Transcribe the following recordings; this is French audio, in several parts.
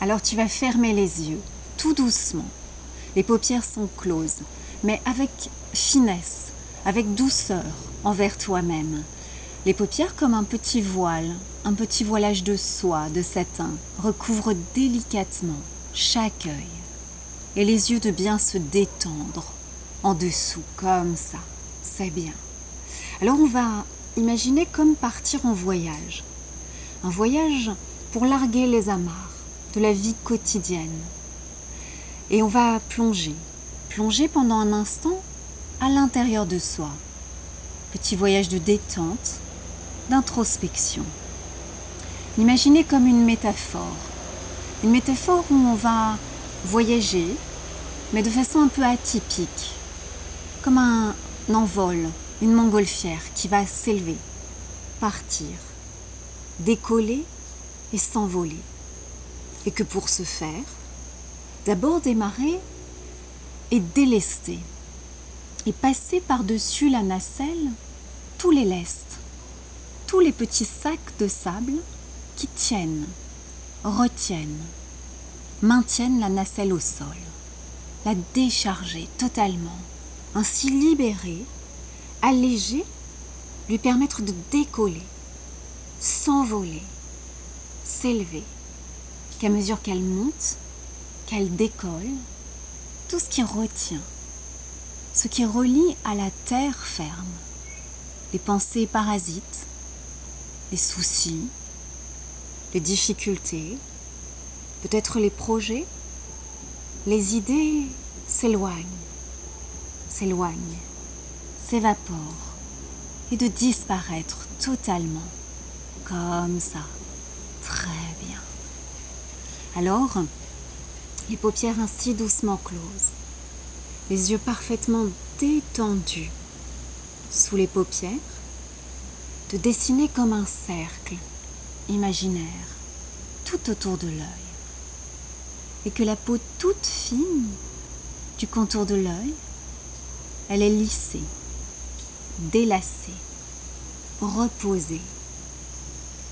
Alors tu vas fermer les yeux, tout doucement. Les paupières sont closes, mais avec finesse, avec douceur envers toi-même. Les paupières comme un petit voilage de soie, de satin, recouvrent délicatement chaque œil. Et les yeux de bien se détendre en dessous, comme ça, c'est bien. Alors on va imaginer comme partir en voyage. Un voyage pour larguer les amarres de la vie quotidienne. Et on va plonger pendant un instant à l'intérieur de soi. Petit voyage de détente, d'introspection. Imaginez comme une métaphore où on va voyager, mais de façon un peu atypique, comme un envol, une montgolfière qui va s'élever, partir, décoller et s'envoler. Et que pour ce faire, d'abord démarrer et délester, et passer par-dessus la nacelle tous les lestes, tous les petits sacs de sable qui retiennent, maintiennent la nacelle au sol, la décharger totalement, ainsi libérer, alléger, lui permettre de décoller, s'envoler, s'élever, qu'à mesure qu'elle monte, qu'elle décolle, tout ce qui retient, ce qui relie à la terre ferme, les pensées parasites, les soucis, les difficultés, peut-être les projets, les idées s'éloignent, s'évaporent et de disparaître totalement, comme ça, très bien. Alors, les paupières ainsi doucement closes, les yeux parfaitement détendus sous les paupières, de dessiner comme un cercle imaginaire tout autour de l'œil, et que la peau toute fine du contour de l'œil, elle est lissée, délacée, reposée,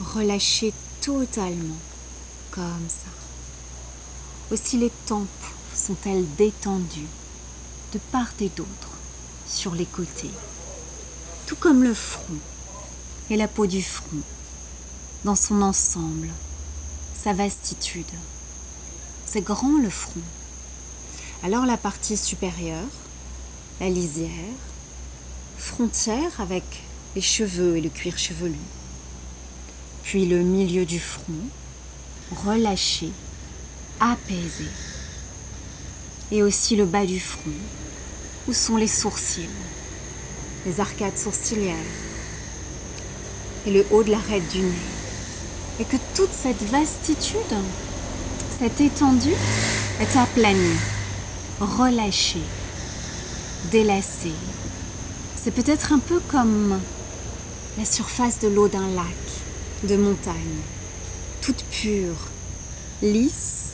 relâchée totalement, comme ça. Aussi les tempes sont-elles détendues de part et d'autre sur les côtés, tout comme le front et la peau du front dans son ensemble, sa vastitude. C'est grand le front. Alors la partie supérieure, la lisière, frontière avec les cheveux et le cuir chevelu, puis le milieu du front, relâché, apaisé, et aussi le bas du front, où sont les sourcils, les arcades sourcilières, et le haut de l'arête du nez, et que toute cette vastitude, cette étendue est aplanie, relâchée, délacée. C'est peut-être un peu comme la surface de l'eau d'un lac, de montagne, toute pure, lisse,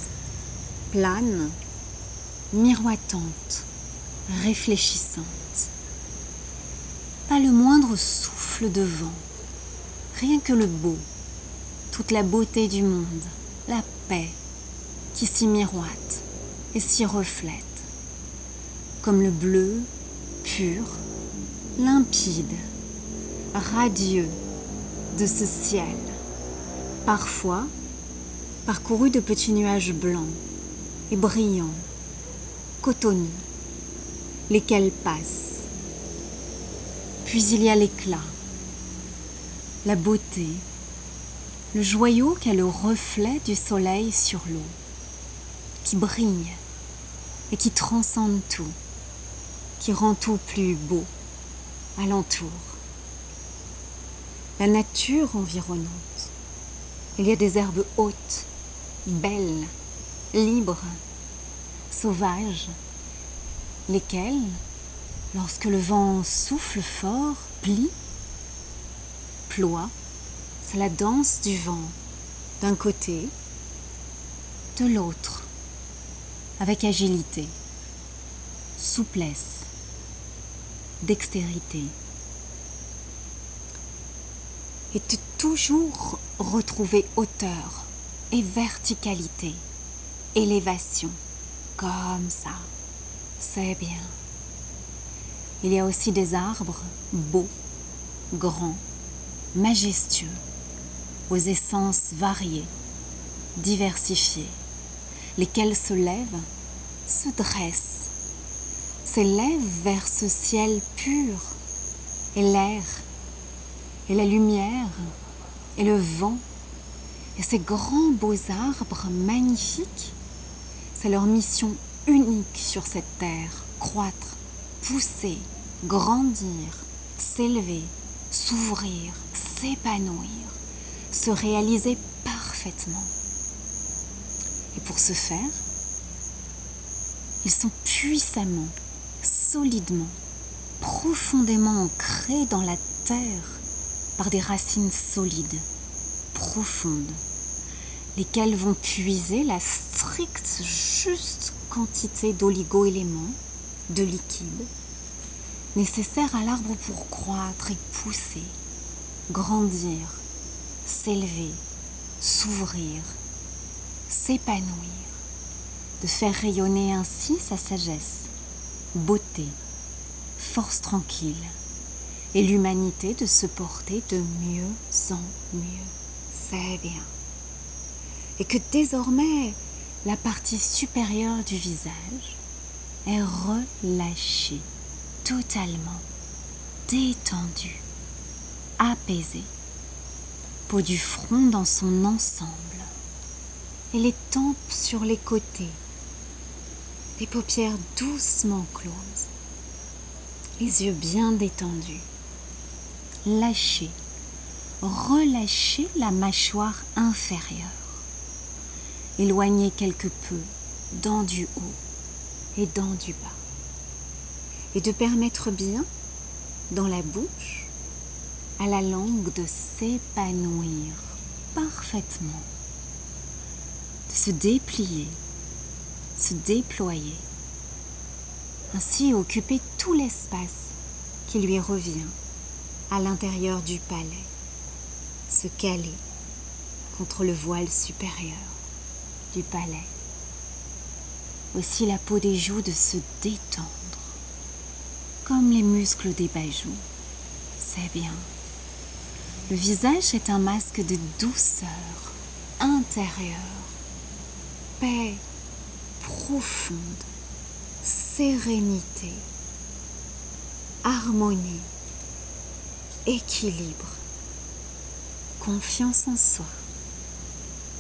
plane, miroitante, réfléchissante. Pas le moindre souffle de vent, rien que le beau, toute la beauté du monde, la paix qui s'y miroite et s'y reflète, comme le bleu pur, limpide, radieux de ce ciel, parfois parcouru de petits nuages blancs et brillants, cotonneux, lesquels passent. Puis il y a l'éclat, la beauté, le joyau qu'est le reflet du soleil sur l'eau, qui brille et qui transcende tout, qui rend tout plus beau alentour. La nature environnante. Il y a des herbes hautes, belles, libres, sauvages, lesquelles, lorsque le vent souffle fort, plient, ploient. C'est la danse du vent, d'un côté, de l'autre, avec agilité, souplesse, dextérité. Et de toujours retrouver hauteur et verticalité élévation, comme ça, c'est bien. Il y a aussi des arbres beaux, grands, majestueux, aux essences variées, diversifiées, lesquels se lèvent, se dressent, s'élèvent vers ce ciel pur, et l'air, et la lumière, et le vent, et ces grands beaux arbres magnifiques, c'est leur mission unique sur cette terre, croître, pousser, grandir, s'élever, s'ouvrir, s'épanouir, se réaliser parfaitement. Et pour ce faire, ils sont puissamment, solidement, profondément ancrés dans la terre par des racines solides, profondes, lesquelles vont puiser la stricte, juste quantité d'oligo-éléments, de liquide, nécessaires à l'arbre pour croître et pousser, grandir, s'élever, s'ouvrir, s'épanouir, de faire rayonner ainsi sa sagesse, beauté, force tranquille, et l'humanité de se porter de mieux en mieux. C'est bien. Et que désormais, la partie supérieure du visage est relâchée, totalement détendue, apaisée, peau du front dans son ensemble, et les tempes sur les côtés, les paupières doucement closes, les yeux bien détendus, lâchez, relâchez la mâchoire inférieure, éloignez quelque peu dents du haut et dents du bas, et de permettre bien, dans la bouche, à la langue de s'épanouir parfaitement, de se déplier, se déployer, ainsi occuper tout l'espace qui lui revient à l'intérieur du palais, se caler contre le voile supérieur du palais. Aussi la peau des joues de se détendre, comme les muscles des bajoux. C'est bien. Le visage est un masque de douceur intérieure, paix profonde, sérénité, harmonie, équilibre, confiance en soi,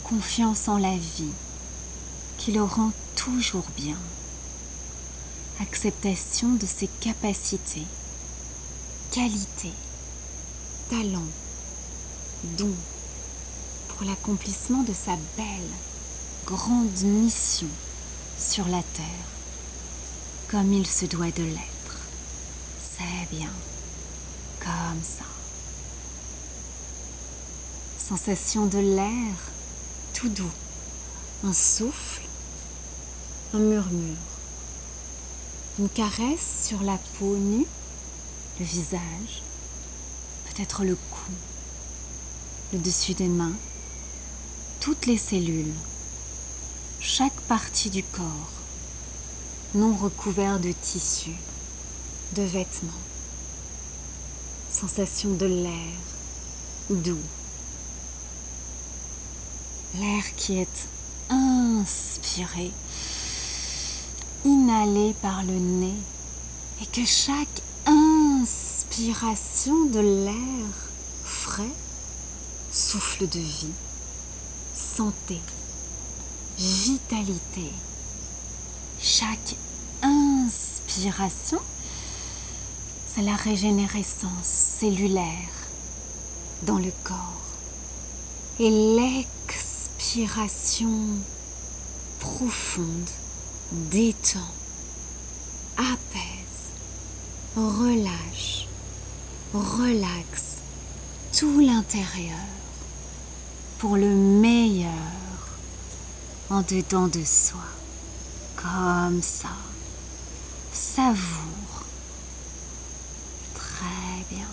confiance en la vie qui le rend toujours bien, acceptation de ses capacités, qualités, talents, dons pour l'accomplissement de sa belle, grande mission sur la terre, comme il se doit de l'être. C'est bien, comme ça. Sensation de l'air tout doux, un souffle, un murmure, une caresse sur la peau nue, le visage, peut-être le cou, le dessus des mains, toutes les cellules, chaque partie du corps, non recouvert de tissu, de vêtements. Sensation de l'air doux, l'air qui est inspiré, inhalé par le nez, et que chaque inspiration de l'air frais, souffle de vie, santé, vitalité. Chaque inspiration, c'est la régénérescence cellulaire dans le corps. Et l'expiration profonde détend, apaise, relâche, relaxe tout l'intérieur pour le meilleur en dedans de soi. Comme ça, savoure. Très bien.